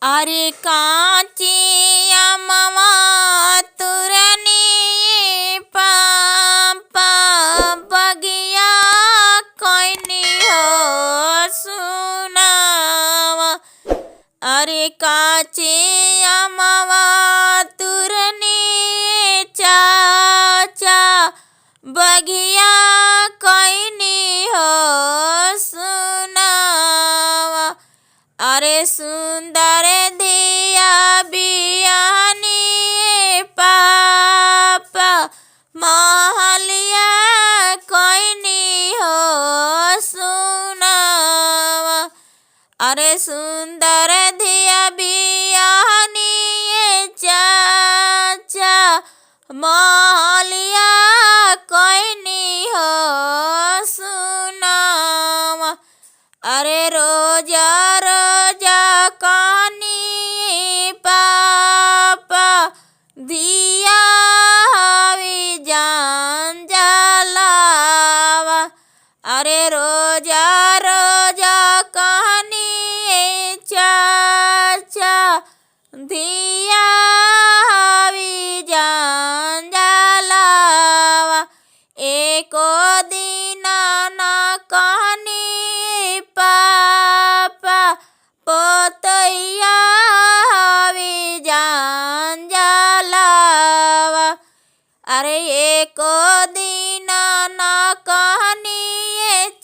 अरे काची अमवा तुरनी पापा बगिया कोइनी हो सुनावा। अरे काची अमवा तुरनी चाचा बगिया कोइनी हो सुनावा। अरे सुंदर दिया बियानी पापा महलिया कोइनी हो सुनावा। अरे सुंदर दिया बियानी चाचा महलिया कोइनी हो सुनावा। अरे रोजा रोजा कानी पापा दिया हवी जान जलावा। अरे रोजा रोजा कानी चाचा दिया हवी जान जलावा। एको दिना ना कहानी पापा पोतैया हवी जान जलावा। अरे एको दिना ना कहानी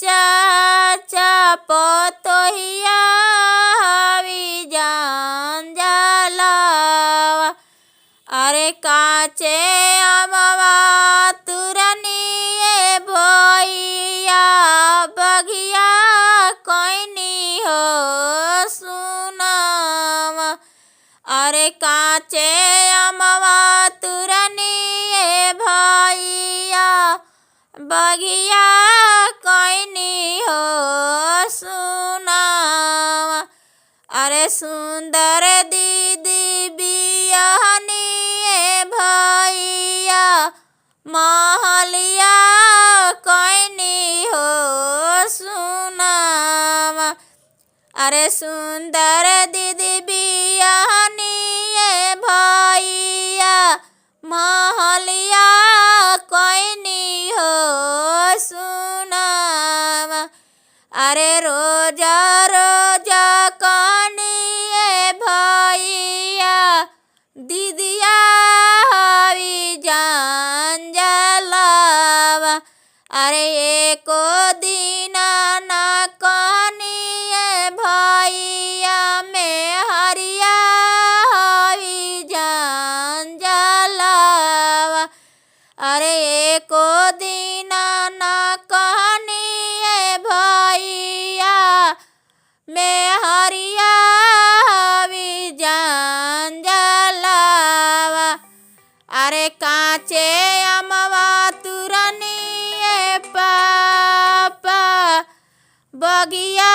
चाचा पोतैया हवी जान जलावा। अरे काचे अमवा तुरनी भैया बगिया कोइनी हो सुनावा। अरे काचे अमवा तुरनी भैया बगिया कोइनी हो सुनावा। अरे सुंदर दीदी बियानी भैया महलिया कोइनी हो सुनावा। अरे सुंदर दीदी बियानी भैया महलिया कोइनी हो सुनावा। अरे रोजा रोजा कानी भैया दीदिया हवी जान जलावा। अरे एको दिना ना कानी भैया में हरिया हवी जान जलावा। अरे एको दिना ना कानी भैया में हरिया हवी जान जलावा। अरे काचे अमवा तुरनी पापा बगिया